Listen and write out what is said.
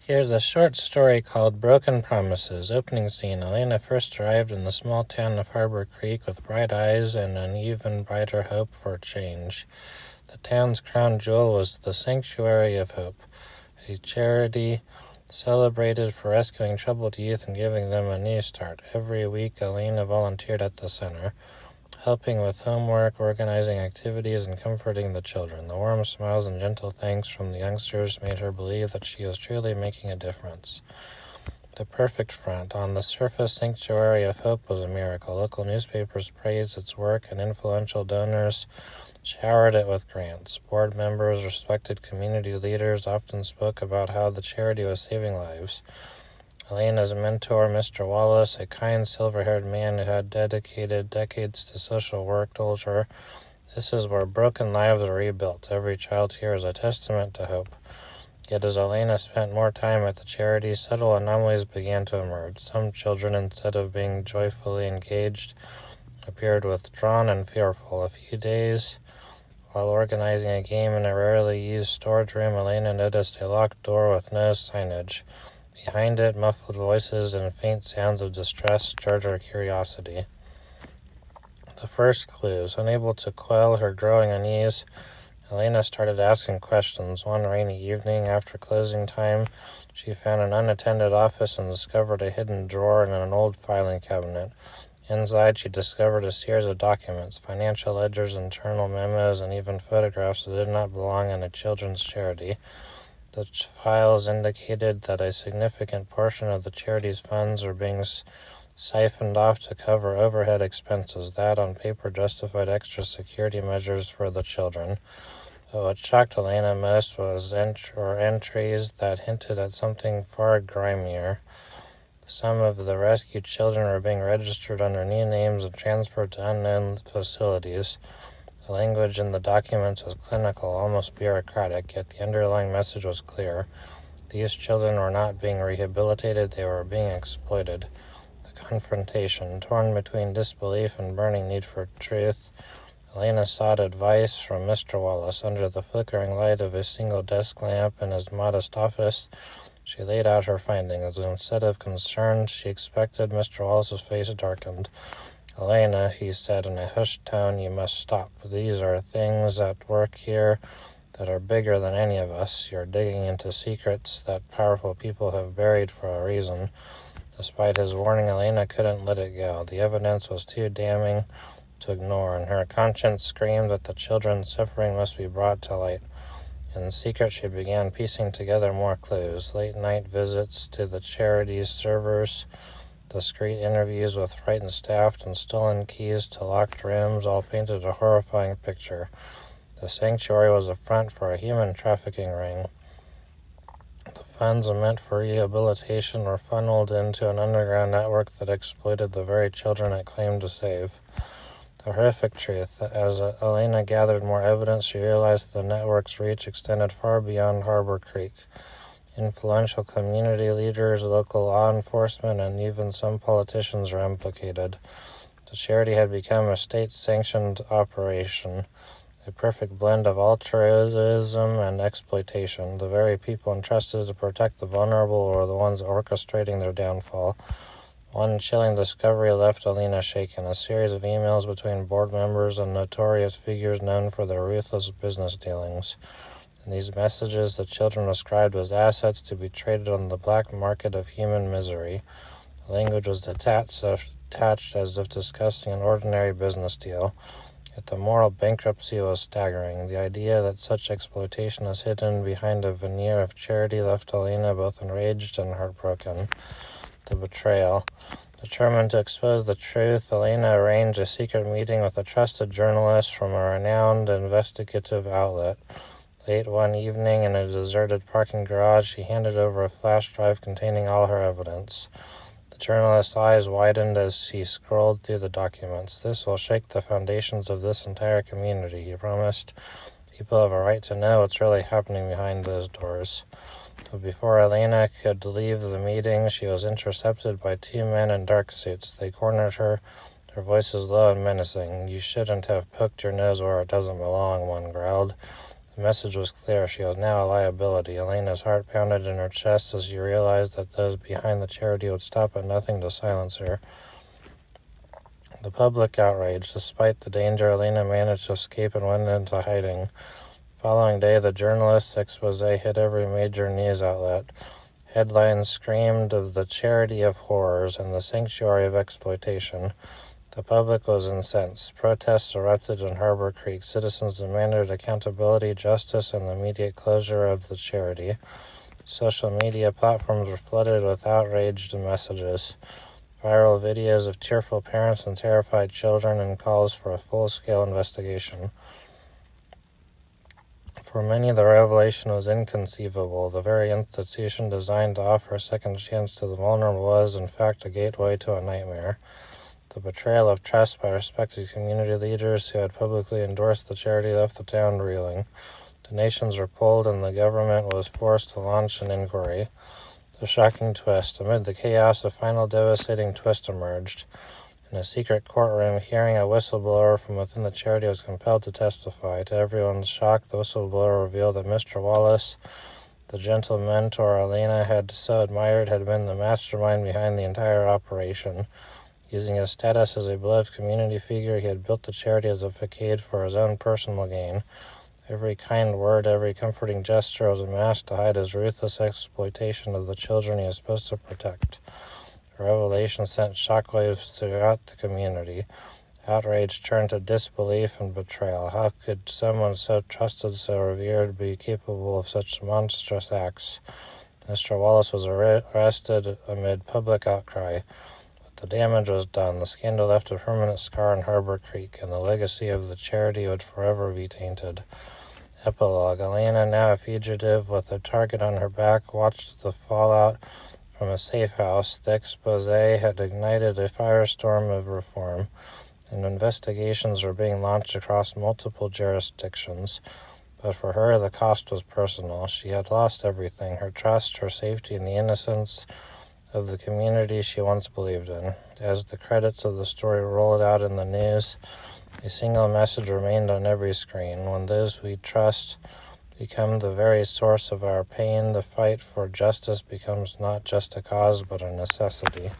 Here's a short story called Broken Promises. Opening scene. Elena first arrived in the small town of Harbor Creek with bright eyes and an even brighter hope for change. The town's crown jewel was the Sanctuary of Hope, a charity celebrated for rescuing troubled youth and giving them a new start. Every week, Elena volunteered at the center, helping with homework, organizing activities, and comforting the children. The warm smiles and gentle thanks from the youngsters made her believe that she was truly making a difference. The perfect front. On the surface, Sanctuary of Hope was a miracle. Local newspapers praised its work, and influential donors showered it with grants. Board members, respected community leaders often spoke about how the charity was saving lives. Elena's mentor, Mr. Wallace, a kind silver-haired man who had dedicated decades to social work, told her, "This is where broken lives are rebuilt. Every child here is a testament to hope." Yet as Elena spent more time at the charity, subtle anomalies began to emerge. Some children, instead of being joyfully engaged, appeared withdrawn and fearful. A few days while organizing a game in a rarely used storage room, Elena noticed a locked door with no signage. Behind it, muffled voices and faint sounds of distress stirred her curiosity. The first clues. Unable to quell her growing unease, Elena started asking questions. One rainy evening, after closing time, she found an unattended office and discovered a hidden drawer in an old filing cabinet. Inside, she discovered a series of documents, financial ledgers, internal memos, and even photographs that did not belong in a children's charity. The files indicated that a significant portion of the charity's funds were being siphoned off to cover overhead expenses. That, on paper, justified extra security measures for the children. But what shocked Elena most was entries that hinted at something far grimier. Some of the rescued children were being registered under new names and transferred to unknown facilities. The language in the documents was clinical, almost bureaucratic, yet the underlying message was clear. These children were not being rehabilitated, they were being exploited. The confrontation, torn between disbelief and burning need for truth, Elena sought advice from Mr. Wallace. Under the flickering light of a single desk lamp in his modest office, she laid out her findings. Instead of concern, she expected, Mr. Wallace's face darkened. "Elena," he said in a hushed tone, "you must stop. These are things at work here that are bigger than any of us. You're digging into secrets that powerful people have buried for a reason." Despite his warning, Elena couldn't let it go. The evidence was too damning to ignore, and her conscience screamed that the children's suffering must be brought to light. In secret, she began piecing together more clues. Late-night visits to the charity's servers, discreet interviews with frightened staff, and stolen keys to locked rooms all painted a horrifying picture. The sanctuary was a front for a human trafficking ring. The funds meant for rehabilitation were funneled into an underground network that exploited the very children it claimed to save. The horrific truth. As Elena gathered more evidence, she realized the network's reach extended far beyond Harbor Creek. Influential community leaders, local law enforcement, and even some politicians were implicated. The charity had become a state-sanctioned operation, a perfect blend of altruism and exploitation. The very people entrusted to protect the vulnerable were the ones orchestrating their downfall. One chilling discovery left Elena shaken. A series of emails between board members and notorious figures known for their ruthless business dealings. In these messages, the children described as assets to be traded on the black market of human misery. The language was detached as if discussing an ordinary business deal. Yet the moral bankruptcy was staggering. The idea that such exploitation is hidden behind a veneer of charity left Elena both enraged and heartbroken. The betrayal. Determined to expose the truth, Elena arranged a secret meeting with a trusted journalist from a renowned investigative outlet. Late one evening, in a deserted parking garage, she handed over a flash drive containing all her evidence. The journalist's eyes widened as he scrolled through the documents. "This will shake the foundations of this entire community," he promised. "People have a right to know what's really happening behind those doors." But before Elena could leave the meeting, she was intercepted by two men in dark suits. They cornered her, their voices low and menacing. "You shouldn't have poked your nose where it doesn't belong," one growled. The message was clear. She was now a liability. Elena's heart pounded in her chest as she realized that those behind the charity would stop at nothing to silence her. The public outrage. Despite the danger, Elena managed to escape and went into hiding. The following day, the journalist's expose hit every major news outlet. Headlines screamed of the charity of horrors and the sanctuary of exploitation. The public was incensed. Protests erupted in Harbor Creek. Citizens demanded accountability, justice, and the immediate closure of the charity. Social media platforms were flooded with outraged messages. Viral videos of tearful parents and terrified children and calls for a full-scale investigation. For many, the revelation was inconceivable. The very institution designed to offer a second chance to the vulnerable was, in fact, a gateway to a nightmare. The betrayal of trust by respected community leaders who had publicly endorsed the charity left the town reeling. Donations were pulled, and the government was forced to launch an inquiry. The shocking twist. Amid the chaos, a final devastating twist emerged. In a secret courtroom, hearing a whistleblower from within the charity was compelled to testify. To everyone's shock, the whistleblower revealed that Mr. Wallace, the gentle mentor Elena had so admired, had been the mastermind behind the entire operation. Using his status as a beloved community figure, he had built the charity as a facade for his own personal gain. Every kind word, every comforting gesture was a mask to hide his ruthless exploitation of the children he was supposed to protect. The revelation sent shockwaves throughout the community. Outrage turned to disbelief and betrayal. How could someone so trusted, so revered, be capable of such monstrous acts? Mr. Wallace was arrested amid public outcry. The damage was done. The scandal left a permanent scar in Harbor Creek, and the legacy of the charity would forever be tainted. Epilogue. Elena, now a fugitive with a target on her back, watched the fallout from a safe house. The expose had ignited a firestorm of reform, and investigations were being launched across multiple jurisdictions. But for her, the cost was personal. She had lost everything: her trust, her safety, and the innocence of the community she once believed in. As the credits of the story rolled out in the news, a single message remained on every screen. When those we trust become the very source of our pain, the fight for justice becomes not just a cause but a necessity.